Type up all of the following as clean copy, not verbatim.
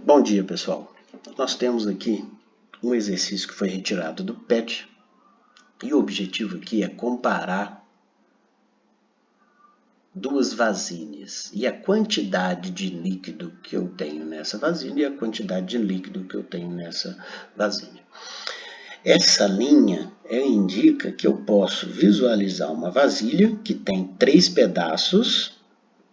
Bom dia, pessoal. Nós temos aqui um exercício que foi retirado do PET e o objetivo aqui é comparar duas vasilhas e a quantidade de líquido que eu tenho nessa vasilha e a quantidade de líquido que eu tenho nessa vasilha. Essa linha indica que eu posso visualizar uma vasilha que tem 3 pedaços.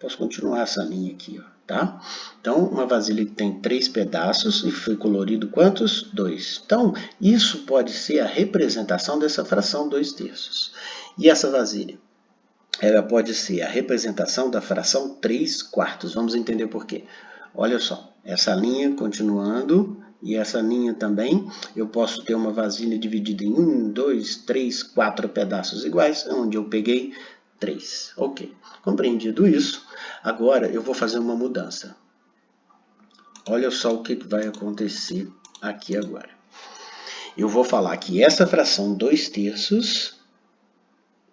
Posso continuar essa linha aqui, ó, tá? Então, uma vasilha que tem 3 pedaços e foi colorido quantos? 2. Então, isso pode ser a representação dessa fração 2/3. E essa vasilha? Ela pode ser a representação da fração 3/4. Vamos entender por quê. Olha só, essa linha continuando e essa linha também, eu posso ter uma vasilha dividida em 1, 2, 3, 4 pedaços iguais, onde eu peguei 3. Ok, compreendido isso, agora eu vou fazer uma mudança. Olha só o que vai acontecer aqui agora. Eu vou falar que essa fração 2/3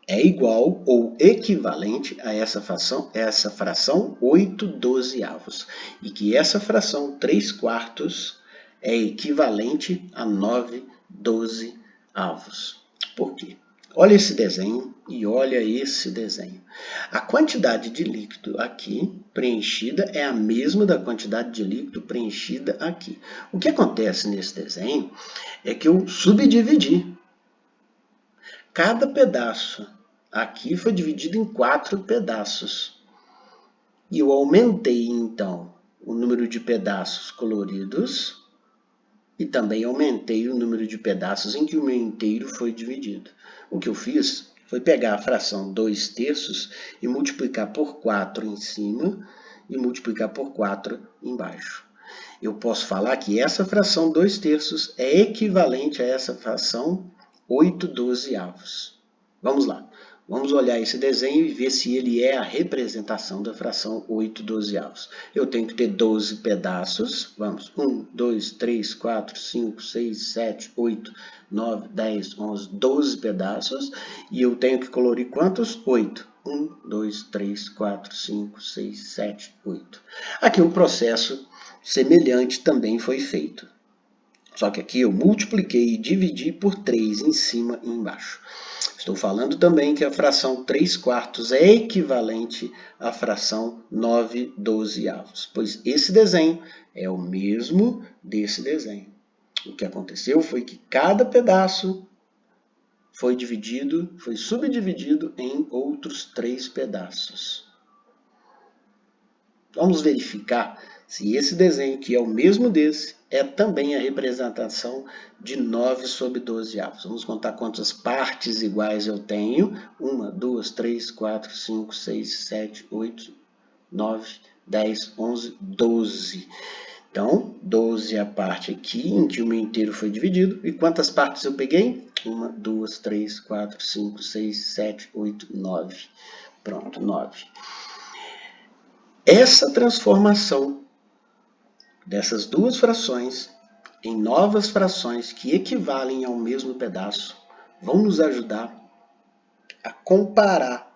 é igual ou equivalente a essa fração 8/12. E que essa fração 3/4 é equivalente a 9/12. Por quê? Olha esse desenho e olha esse desenho. A quantidade de líquido aqui preenchida é a mesma da quantidade de líquido preenchida aqui. O que acontece nesse desenho é que eu subdividi. Cada pedaço aqui foi dividido em 4 pedaços. E eu aumentei, então, o número de pedaços coloridos e também aumentei o número de pedaços em que o meu inteiro foi dividido. O que eu fiz foi pegar a fração 2/3 e multiplicar por 4 em cima e multiplicar por 4 embaixo. Eu posso falar que essa fração 2/3 é equivalente a essa fração 8/12. Vamos lá. Vamos olhar esse desenho e ver se ele é a representação da fração 8/12. Eu tenho que ter 12 pedaços. Vamos. 1, 2, 3, 4, 5, 6, 7, 8, 9, 10, 11, 12 pedaços. E eu tenho que colorir quantos? 8. 1, 2, 3, 4, 5, 6, 7, 8. Aqui um processo semelhante também foi feito. Só que aqui eu multipliquei e dividi por 3 em cima e embaixo. Estou falando também que a fração 3/4 é equivalente à fração 9/12, pois esse desenho é o mesmo desse desenho. O que aconteceu foi que cada pedaço foi subdividido em outros 3 pedaços. Vamos verificar se esse desenho, que é o mesmo desse, é também a representação de 9/12. Vamos contar quantas partes iguais eu tenho. 1, 2, 3, 4, 5, 6, 7, 8, 9, 10, 11, 12. Então, 12 é a parte aqui em que o meu inteiro foi dividido. E quantas partes eu peguei? 1, 2, 3, 4, 5, 6, 7, 8, 9. Pronto, 9. Essa transformação dessas duas frações em novas frações que equivalem ao mesmo pedaço vão nos ajudar a comparar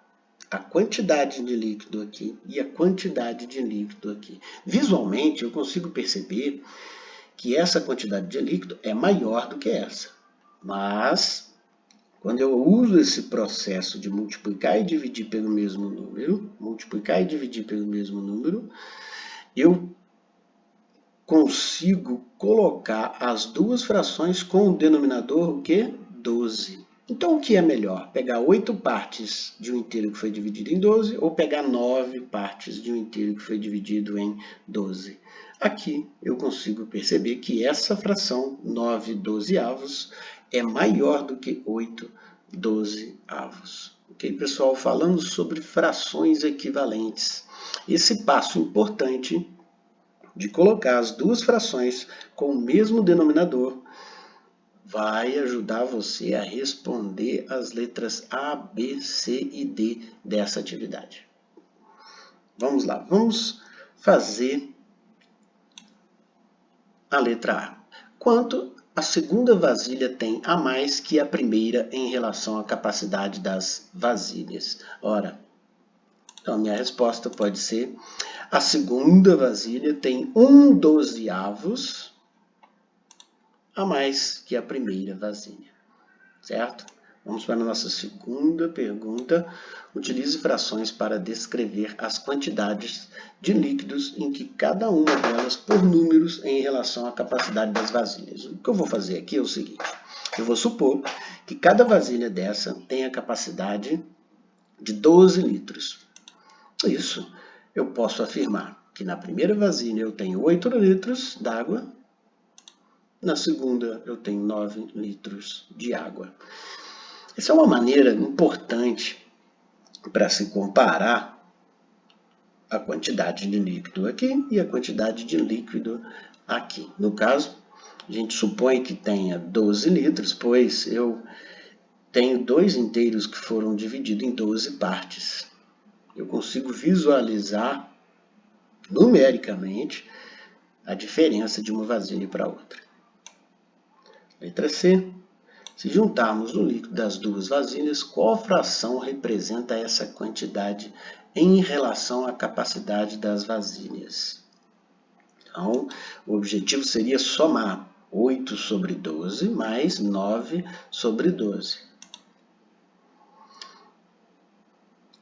a quantidade de líquido aqui e a quantidade de líquido aqui. Visualmente, eu consigo perceber que essa quantidade de líquido é maior do que essa. Mas, quando eu uso esse processo de multiplicar e dividir pelo mesmo número, eu consigo colocar as duas frações com o denominador o quê? 12. Então, o que é melhor? Pegar 8 partes de um inteiro que foi dividido em 12 ou pegar 9 partes de um inteiro que foi dividido em 12? Aqui eu consigo perceber que essa fração 9/12 é maior do que 8/12. Ok, pessoal? Falando sobre frações equivalentes. Esse passo importante de colocar as duas frações com o mesmo denominador vai ajudar você a responder as letras A, B, C e D dessa atividade. Vamos lá, vamos fazer a letra A. Quanto a segunda vasilha tem a mais que a primeira em relação à capacidade das vasilhas? Ora, Então, a minha resposta pode ser: a segunda vasilha tem 1/12 a mais que a primeira vasilha, certo? Vamos para a nossa segunda pergunta. Utilize frações para descrever as quantidades de líquidos em que cada uma delas por números em relação à capacidade das vasilhas. O que eu vou fazer aqui é o seguinte: eu vou supor que cada vasilha dessa tem a capacidade de 12 litros. Isso, eu posso afirmar que na primeira vasilha eu tenho 8 litros d'água, na segunda eu tenho 9 litros de água. Essa é uma maneira importante para se comparar a quantidade de líquido aqui e a quantidade de líquido aqui. No caso, a gente supõe que tenha 12 litros, pois eu tenho 2 inteiros que foram divididos em 12 partes. Eu consigo visualizar numericamente a diferença de uma vasilha para outra. Letra C. Se juntarmos o líquido das duas vasilhas, qual fração representa essa quantidade em relação à capacidade das vasilhas? Então, o objetivo seria somar 8 sobre 12 mais 9 sobre 12.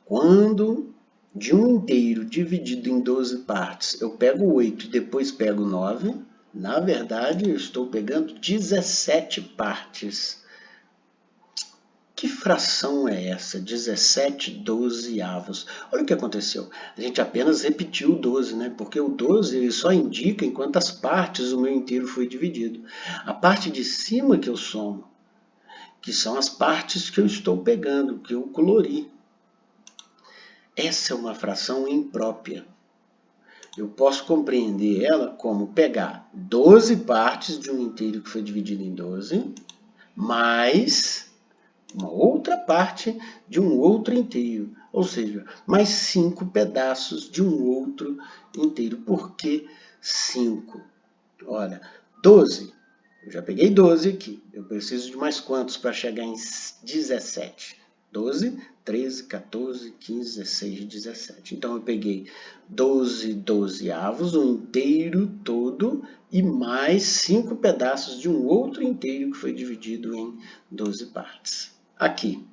Quando de um inteiro dividido em 12 partes eu pego 8 e depois pego 9, na verdade eu estou pegando 17 partes. Que fração é essa? 17/12. Olha o que aconteceu. A gente apenas repetiu o 12, né? Porque o 12 ele só indica em quantas partes o meu inteiro foi dividido. A parte de cima que eu somo, que são as partes que eu estou pegando, que eu colori. Essa é uma fração imprópria. Eu posso compreender ela como pegar 12 partes de um inteiro que foi dividido em 12, mais uma outra parte de um outro inteiro, ou seja, mais 5 pedaços de um outro inteiro. Por que 5? Olha, 12. Eu já peguei 12 aqui. Eu preciso de mais quantos para chegar em 17? 12, 13, 14, 15, 16, 17. Então, eu peguei 12/12, um inteiro todo, e mais 5 pedaços de um outro inteiro que foi dividido em 12 partes. Aqui,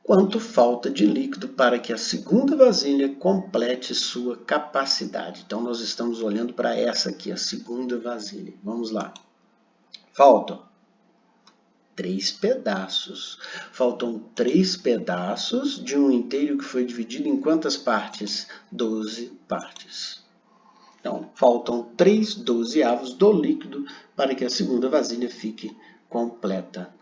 quanto falta de líquido para que a segunda vasilha complete sua capacidade? Então, nós estamos olhando para essa aqui, a segunda vasilha. Vamos lá. Faltam 3 pedaços. Faltam 3 pedaços de um inteiro que foi dividido em quantas partes? 12 partes. Então, faltam 3/12 do líquido para que a segunda vasilha fique completa.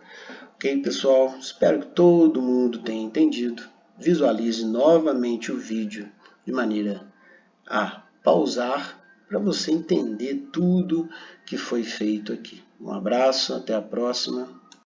Ok, pessoal? Espero que todo mundo tenha entendido. Visualize novamente o vídeo de maneira a pausar para você entender tudo que foi feito aqui. Um abraço, até a próxima.